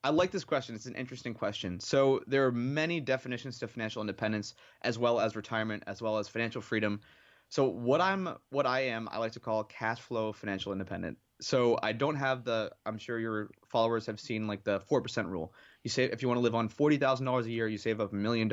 I like this question. It's an interesting question. So there are many definitions to financial independence, as well as retirement, as well as financial freedom. So what I am, I like to call cash flow financial independent. So I don't have I'm sure your followers have seen like the 4% rule. You say if you want to live on $40,000 a year, you save up $1 million,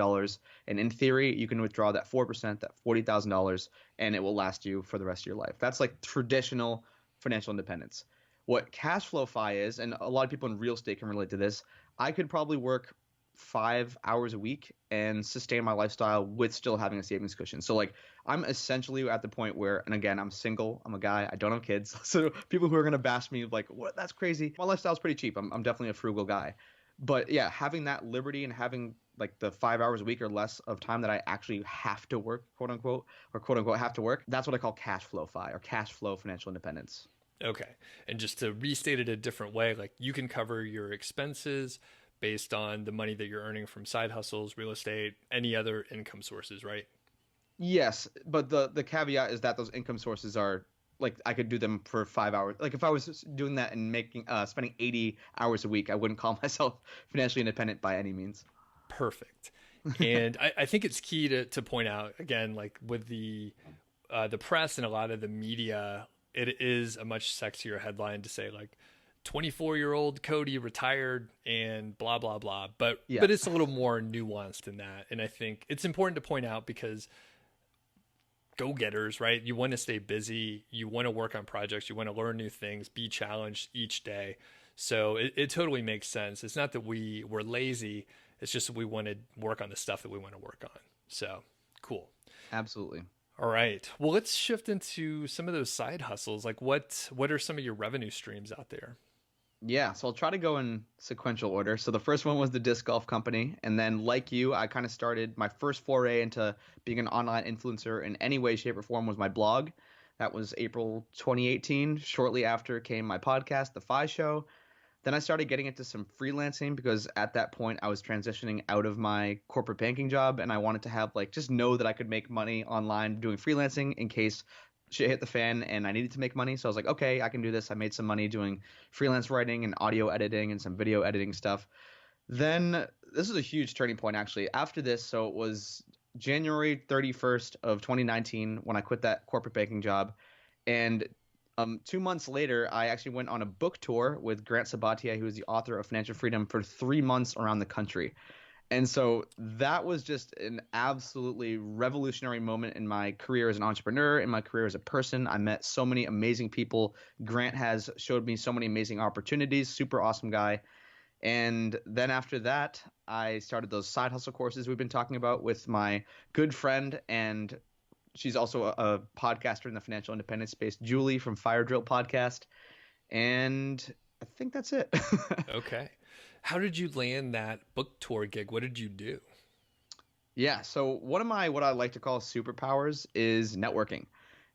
and in theory, you can withdraw that 4%, that $40,000, and it will last you for the rest of your life. That's like traditional financial independence. What cash flow fi is, and a lot of people in real estate can relate to this, I could probably work 5 hours a week and sustain my lifestyle with still having a savings cushion. So like I'm essentially at the point where, and again, I'm single, I'm a guy, I don't have kids. So people who are gonna bash me like, what? That's crazy. My lifestyle's pretty cheap. I'm definitely a frugal guy. But yeah, having that liberty and having like the 5 hours a week or less of time that I actually have to work, quote unquote have to work, that's what I call cash flow fi or cash flow financial independence. Okay. And just to restate it a different way, like you can cover your expenses based on the money that you're earning from side hustles, real estate, any other income sources, right? Yes, but the caveat is that those income sources are like I could do them for 5 hours. Like if I was doing that and making spending 80 hours a week, I wouldn't call myself financially independent by any means. Perfect. And I think it's key to point out again, like with the press and a lot of the media, it is a much sexier headline to say like 24-year-old Cody retired and blah blah blah. But Yeah. but it's a little more nuanced than that. And I think it's important to point out because go-getters, right? You want to stay busy, you want to work on projects, you want to learn new things, be challenged each day. So it totally makes sense. It's not that we were lazy, it's just that we want to work on the stuff that we want to work on. So cool. Absolutely. All right. Well, let's shift into some of those side hustles. Like what are some of your revenue streams out there? Yeah, so I'll try to go in sequential order. So the first one was the disc golf company, and then like you, I kind of started my first foray into being an online influencer in any way, shape, or form was my blog. That was April 2018. Shortly after came my podcast, The Fi Show. Then I started getting into some freelancing because at that point I was transitioning out of my corporate banking job and I wanted to have like just know that I could make money online doing freelancing in case shit hit the fan and I needed to make money. So I was like, okay, I can do this. I made some money doing freelance writing and audio editing and some video editing stuff. Then this is a huge turning point actually. After this, so it was January 31st of 2019 when I quit that corporate banking job. And 2 months later, I actually went on a book tour with Grant Sabatier, who is the author of Financial Freedom, for 3 months around the country. And so that was just an absolutely revolutionary moment in my career as an entrepreneur, in my career as a person. I met so many amazing people. Grant has showed me so many amazing opportunities, super awesome guy. And then after that, I started those side hustle courses we've been talking about with my good friend, and she's also a podcaster in the financial independence space, Julie from Fire Drill Podcast. And I think that's it. Okay. How did you land that book tour gig? What did you do? Yeah, so one of my what I like to call superpowers is networking.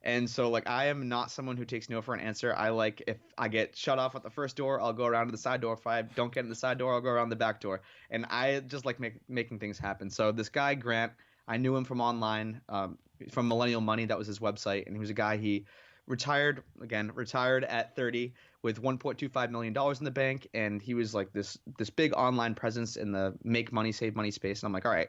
And so like I am not someone who takes no for an answer. I like if I get shut off at the first door, I'll go around to the side door. If I don't get in the side door, I'll go around the back door. And I just like making things happen. So this guy Grant, I knew him from online, from Millennial Money. That was his website, and he was a guy. He retired at 30 with $1.25 million in the bank, and he was like this big online presence in the make money, save money space. And I'm like, all right.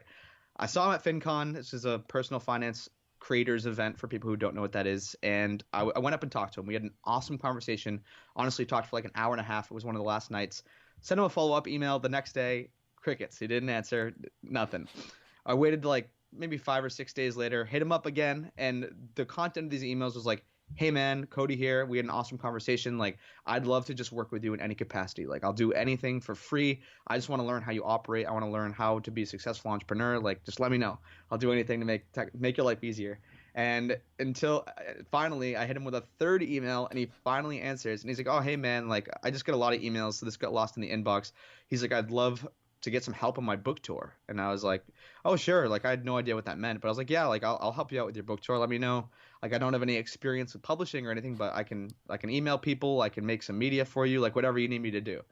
I saw him at FinCon. This is a personal finance creators event for people who don't know what that is. And I went up and talked to him. We had an awesome conversation. Honestly, talked for like an hour and a half. It was one of the last nights. Sent him a follow-up email the next day. Crickets. He didn't answer. Nothing. I waited like maybe 5 or 6 days later, hit him up again. And the content of these emails was like, hey man, Cody here. We had an awesome conversation. Like, I'd love to just work with you in any capacity. Like, I'll do anything for free. I just want to learn how you operate. I want to learn how to be a successful entrepreneur. Like, just let me know. I'll do anything to make your life easier. And until finally, I hit him with a third email, and he finally answers. And he's like, oh, hey man, like, I just get a lot of emails, so this got lost in the inbox. He's like, I'd love to get some help on my book tour. And I was like, oh sure. Like, I had no idea what that meant, but I was like, yeah, like I'll help you out with your book tour. Let me know. Like, I don't have any experience with publishing or anything, but I can email people. I can make some media for you, like whatever you need me to do.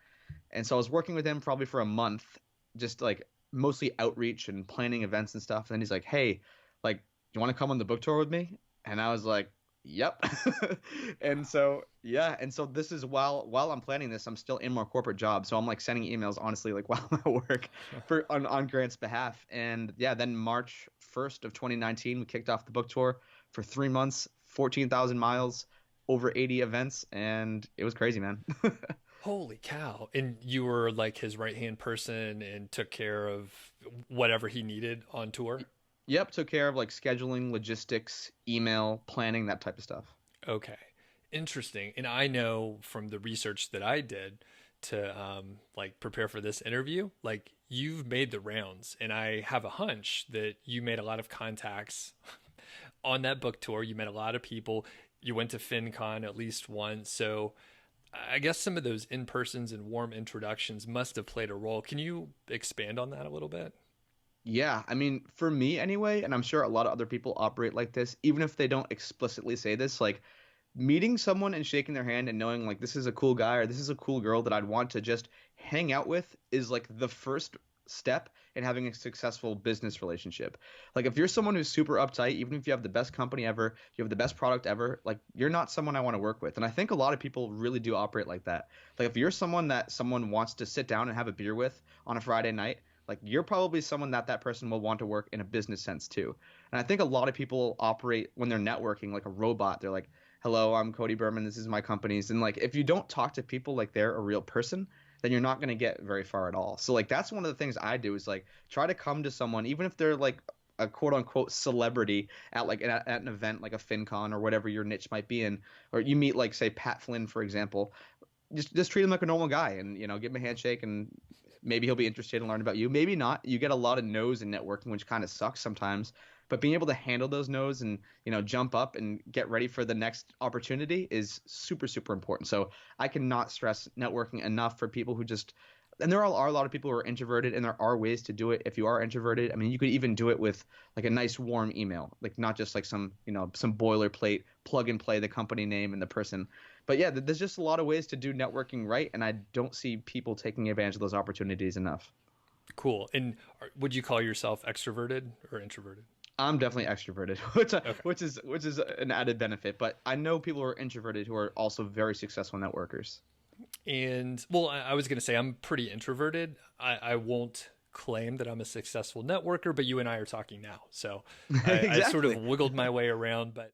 And so I was working with him probably for a month, just like mostly outreach and planning events and stuff. And then he's like, hey, like, you want to come on the book tour with me? And I was like, Yep. And so yeah, and so this is while I'm planning this, I'm still in my corporate job. So I'm like sending emails honestly like while I'm at work for on Grant's behalf. And yeah, then March 1st of 2019, we kicked off the book tour for 3 months, 14,000 miles, over 80 events, and it was crazy, man. Holy cow. And you were like his right-hand person and took care of whatever he needed on tour? Yep, took care of like scheduling, logistics, email, planning, that type of stuff. Okay. Interesting. And I know from the research that I did to like prepare for this interview, like you've made the rounds and I have a hunch that you made a lot of contacts on that book tour. You met a lot of people. You went to FinCon at least once. So I guess some of those in-persons and warm introductions must have played a role. Can you expand on that a little bit? Yeah, I mean, for me anyway, and I'm sure a lot of other people operate like this, even if they don't explicitly say this, like meeting someone and shaking their hand and knowing like this is a cool guy or this is a cool girl that I'd want to just hang out with is like the first step in having a successful business relationship. Like if you're someone who's super uptight, even if you have the best company ever, you have the best product ever, like you're not someone I want to work with. And I think a lot of people really do operate like that. Like if you're someone that someone wants to sit down and have a beer with on a Friday night, like you're probably someone that that person will want to work in a business sense too. And I think a lot of people operate when they're networking like a robot. They're like, hello, I'm Cody Berman. This is my company's. And like, if you don't talk to people like they're a real person, then you're not going to get very far at all. So like, that's one of the things I do is like try to come to someone, even if they're like a quote unquote celebrity at like at an event like a FinCon or whatever your niche might be in, or you meet like say Pat Flynn, for example, just treat him like a normal guy and, you know, give him a handshake and maybe he'll be interested in learning about you. Maybe not. You get a lot of no's in networking, which kind of sucks sometimes. But being able to handle those no's and, you know, jump up and get ready for the next opportunity is super, super important. So I cannot stress networking enough for people who just, and there are a lot of people who are introverted, and there are ways to do it if you are introverted. I mean, you could even do it with like a nice warm email, like not just like some, you know, some boilerplate plug and play the company name and the person. But yeah, there's just a lot of ways to do networking right, and I don't see people taking advantage of those opportunities enough. Cool. And would you call yourself extroverted or introverted? I'm definitely extroverted, Okay. which is an added benefit. But I know people who are introverted who are also very successful networkers. And well, I was going to say I'm pretty introverted. I won't claim that I'm a successful networker, but you and I are talking now. So I sort of Exactly. wiggled my way around. But